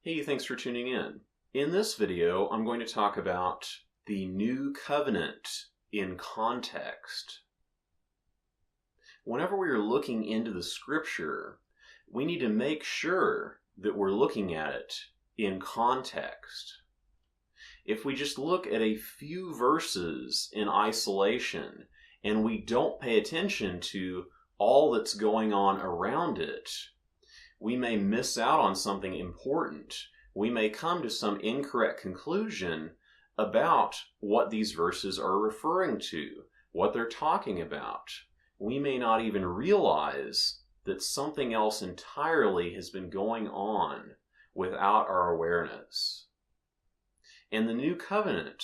Hey, thanks for tuning in. In this video, I'm going to talk about the New Covenant in context. Whenever we are looking into the Scripture, we need to make sure that we're looking at it in context. If we just look at a few verses in isolation and we don't pay attention to all that's going on around it, we may miss out on something important. We may come to some incorrect conclusion about what these verses are referring to, what they're talking about. We may not even realize that something else entirely has been going on without our awareness. In the New Covenant,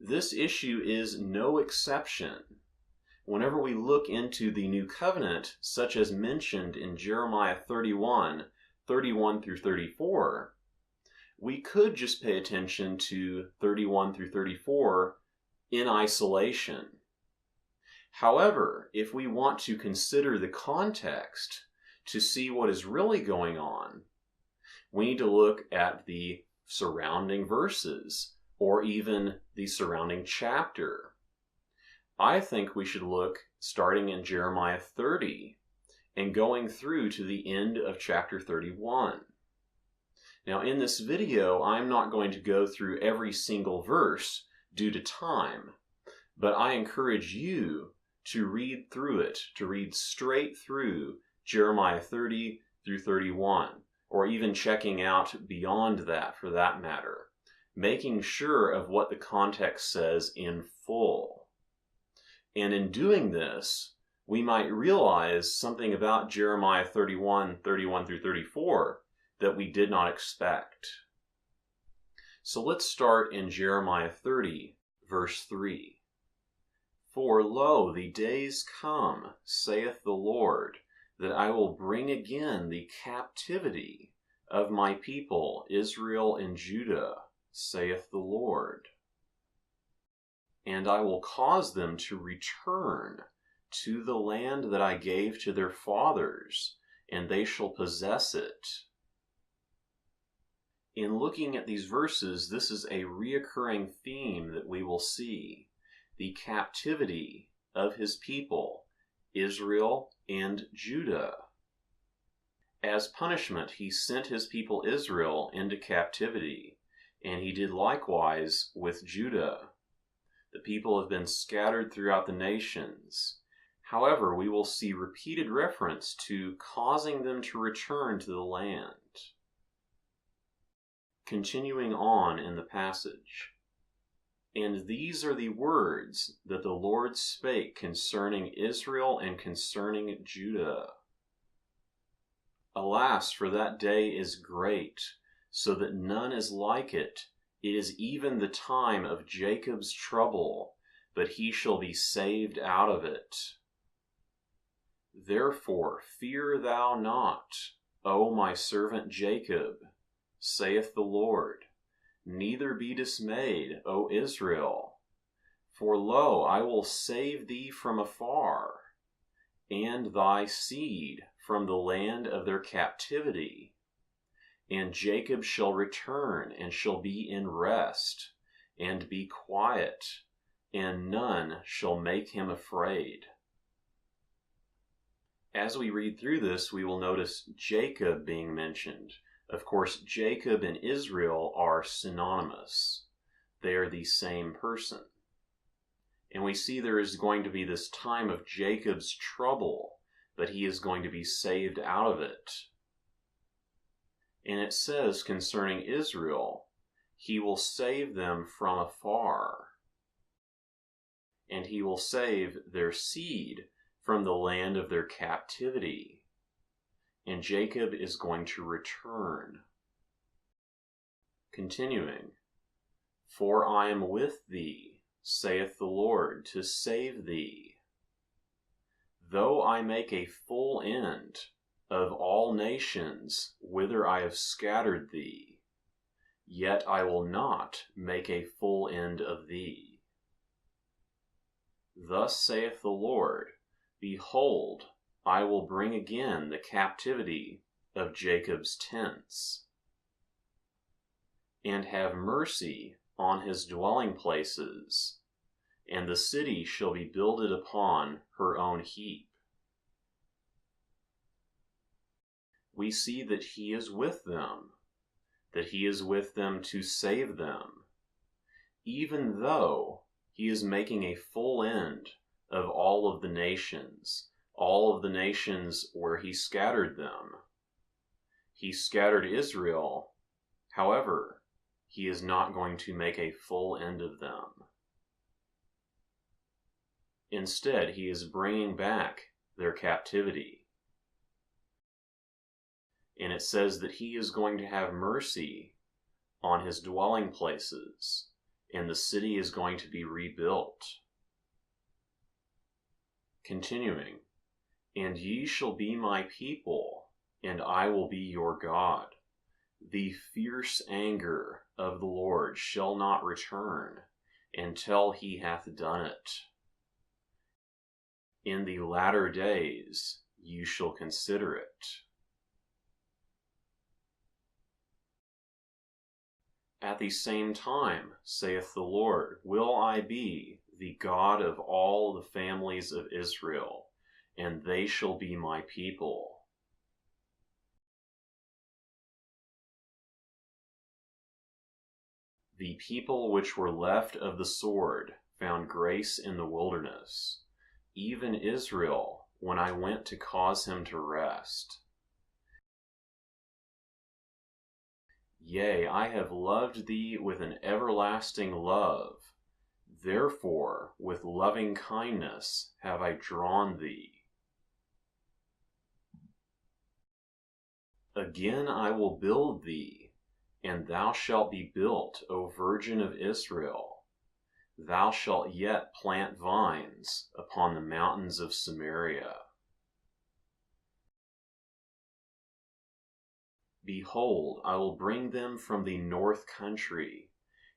this issue is no exception. Whenever we look into the New Covenant, such as mentioned in Jeremiah 31 through 34, we could just pay attention to 31 through 34 in isolation. However, if we want to consider the context to see what is really going on, we need to look at the surrounding verses or even the surrounding chapter. I think we should look starting in Jeremiah 30 and going through to the end of chapter 31. Now, in this video, I'm not going to go through every single verse due to time, but I encourage you to read through it, to read straight through Jeremiah 30 through 31, or even checking out beyond that for that matter, making sure of what the context says in full. And in doing this, we might realize something about Jeremiah 31 through 34 that we did not expect. So let's start in Jeremiah 30, verse 3. For lo, the days come, saith the Lord, that I will bring again the captivity of my people, Israel and Judah, saith the Lord. And I will cause them to return to the land that I gave to their fathers, and they shall possess it. In looking at these verses, this is a reoccurring theme that we will see. The captivity of his people, Israel and Judah. As punishment, he sent his people Israel into captivity, and he did likewise with Judah. The people have been scattered throughout the nations. However, we will see repeated reference to causing them to return to the land. Continuing on in the passage. And these are the words that the Lord spake concerning Israel and concerning Judah. Alas, for that day is great, so that none is like it. It is even the time of Jacob's trouble, but he shall be saved out of it. Therefore fear thou not, O my servant Jacob, saith the Lord. Neither be dismayed, O Israel. For lo, I will save thee from afar, and thy seed from the land of their captivity. And Jacob shall return, and shall be in rest, and be quiet, and none shall make him afraid. As we read through this, we will notice Jacob being mentioned. Of course, Jacob and Israel are synonymous. They are the same person. And we see there is going to be this time of Jacob's trouble, but he is going to be saved out of it. And it says concerning Israel, he will save them from afar. And he will save their seed from the land of their captivity. And Jacob is going to return. Continuing, for I am with thee, saith the Lord, to save thee. Though I make a full end of all nations whither I have scattered thee, yet I will not make a full end of thee. Thus saith the Lord, behold, I will bring again the captivity of Jacob's tents. and have mercy on his dwelling places, and the city shall be builded upon her own heap. We see that he is with them, that he is with them to save them, even though he is making a full end of all of the nations where he scattered them. He scattered Israel, however, he is not going to make a full end of them. Instead, he is bringing back their captivity. And it says that he is going to have mercy on his dwelling places, and the city is going to be rebuilt. Continuing, and ye shall be my people, and I will be your God. The fierce anger of the Lord shall not return until he hath done it. In the latter days you shall consider it. At the same time, saith the Lord, will I be the God of all the families of Israel, and they shall be my people. The people which were left of the sword found grace in the wilderness, even Israel, when I went to cause him to rest. Yea, I have loved thee with an everlasting love. Therefore, with loving kindness have I drawn thee. Again I will build thee, and thou shalt be built, O Virgin of Israel. Thou shalt yet plant vines upon the mountains of Samaria. Behold, I will bring them from the north country,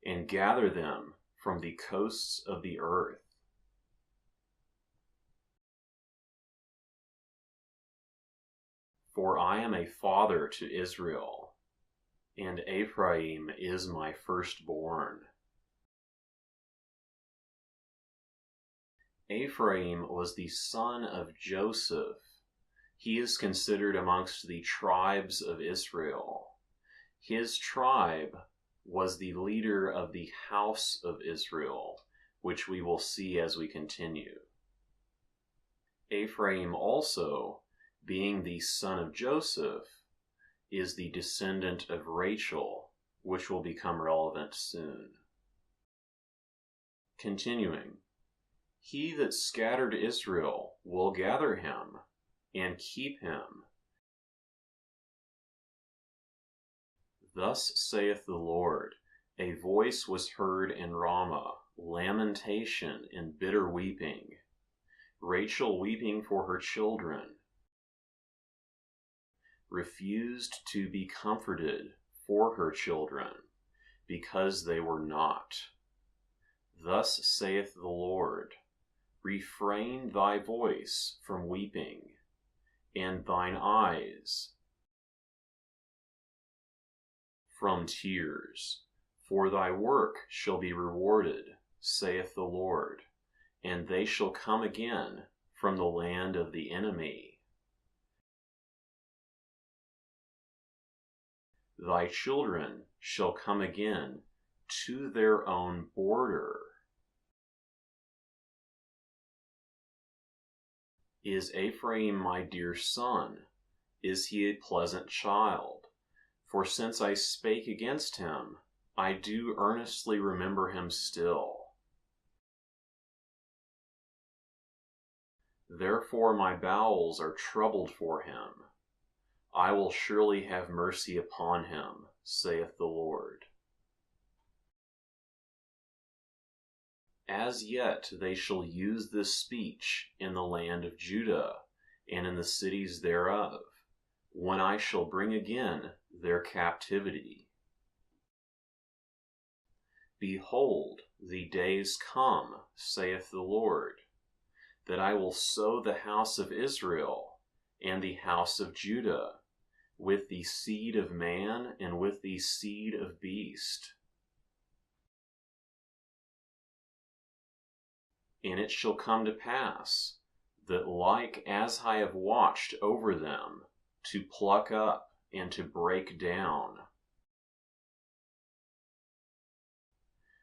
and gather them from the coasts of the earth. For I am a father to Israel, and Ephraim is my firstborn. Ephraim was the son of Joseph. He is considered amongst the tribes of Israel. His tribe was the leader of the house of Israel, which we will see as we continue. Ephraim also, being the son of Joseph, is the descendant of Rachel, which will become relevant soon. Continuing, he that scattered Israel will gather him and keep him. Thus saith the Lord, a voice was heard in Ramah, lamentation and bitter weeping, Rachel weeping for her children, refused to be comforted for her children, because they were not. Thus saith the Lord, refrain thy voice from weeping, and thine eyes from tears, for thy work shall be rewarded, saith the Lord, and they shall come again from the land of the enemy. Thy children shall come again to their own border. Is Ephraim my dear son? Is he a pleasant child? For since I spake against him, I do earnestly remember him still. Therefore my bowels are troubled for him. I will surely have mercy upon him, saith the Lord. As yet they shall use this speech in the land of Judah, and in the cities thereof, when I shall bring again their captivity. Behold, the days come, saith the Lord, that I will sow the house of Israel and the house of Judah, with the seed of man and with the seed of beast. And it shall come to pass that like as I have watched over them to pluck up and to break down,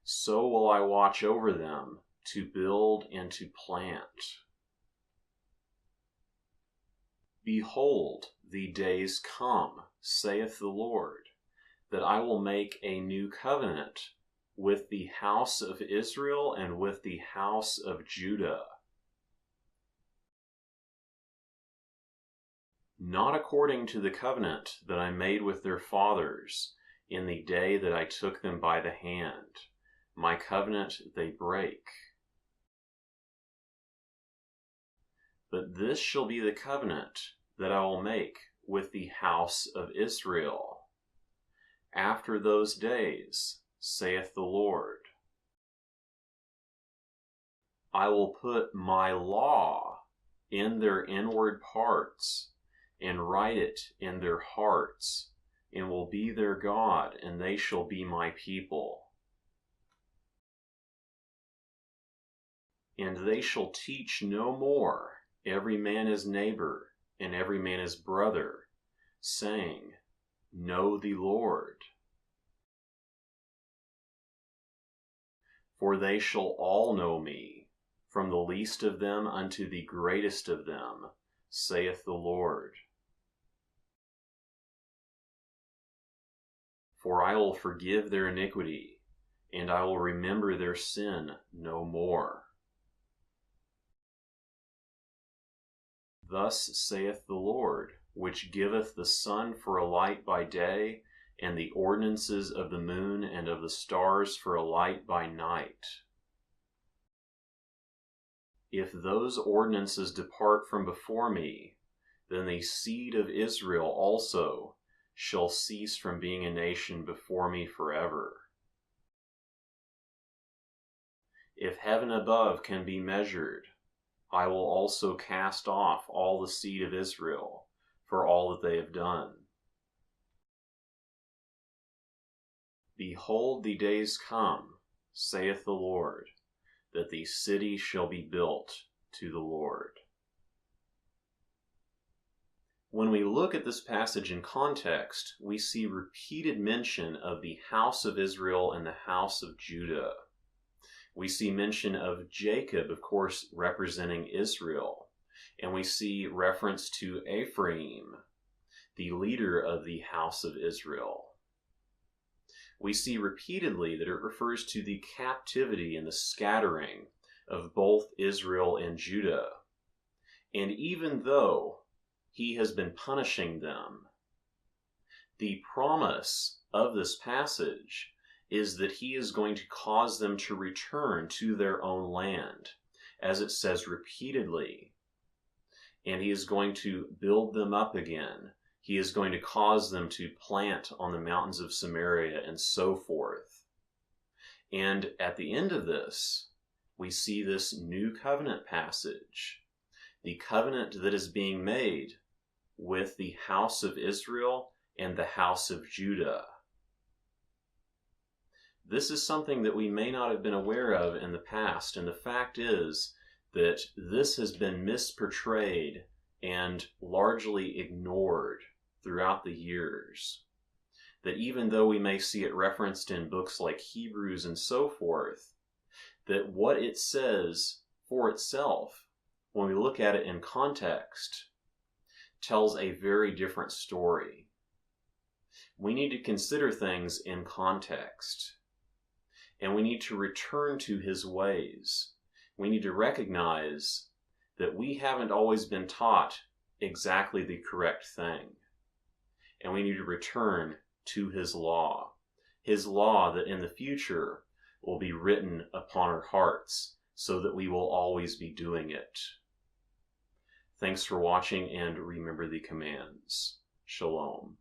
so will I watch over them to build and to plant. Behold, the days come, saith the Lord, that I will make a new covenant with the house of Israel and with the house of Judah. Not according to the covenant that I made with their fathers in the day that I took them by the hand. My covenant they break. But this shall be the covenant that I will make with the house of Israel. After those days, saith the Lord, I will put my law in their inward parts, and write it in their hearts, and will be their God, and they shall be my people. And they shall teach no more every man his neighbor, and every man his brother, saying, Know the Lord. For they shall all know me, from the least of them unto the greatest of them, saith the Lord. For I will forgive their iniquity, and I will remember their sin no more. Thus saith the Lord, which giveth the sun for a light by day, and the ordinances of the moon and of the stars for a light by night. If those ordinances depart from before me, then the seed of Israel also shall cease from being a nation before me forever. If heaven above can be measured, I will also cast off all the seed of Israel for all that they have done. Behold, the days come, saith the Lord, that the city shall be built to the Lord. When we look at this passage in context, we see repeated mention of the house of Israel and the house of Judah. We see mention of Jacob, of course, representing Israel. And we see reference to Ephraim, the leader of the house of Israel. We see repeatedly that it refers to the captivity and the scattering of both Israel and Judah. And even though he has been punishing them, the promise of this passage is that he is going to cause them to return to their own land, as it says repeatedly. And he is going to build them up again. He is going to cause them to plant on the mountains of Samaria and so forth. And at the end of this, we see this new covenant passage. The covenant that is being made with the house of Israel and the house of Judah. This is something that we may not have been aware of in the past, and the fact is that this has been misportrayed and largely ignored throughout the years. That even though we may see it referenced in books like Hebrews and so forth, that what it says for itself, when we look at it in context, tells a very different story. We need to consider things in context. And we need to return to his ways. We need to recognize that we haven't always been taught exactly the correct thing. And we need to return to his law that in the future will be written upon our hearts so that we will always be doing it. Thanks for watching, and remember the commands. Shalom.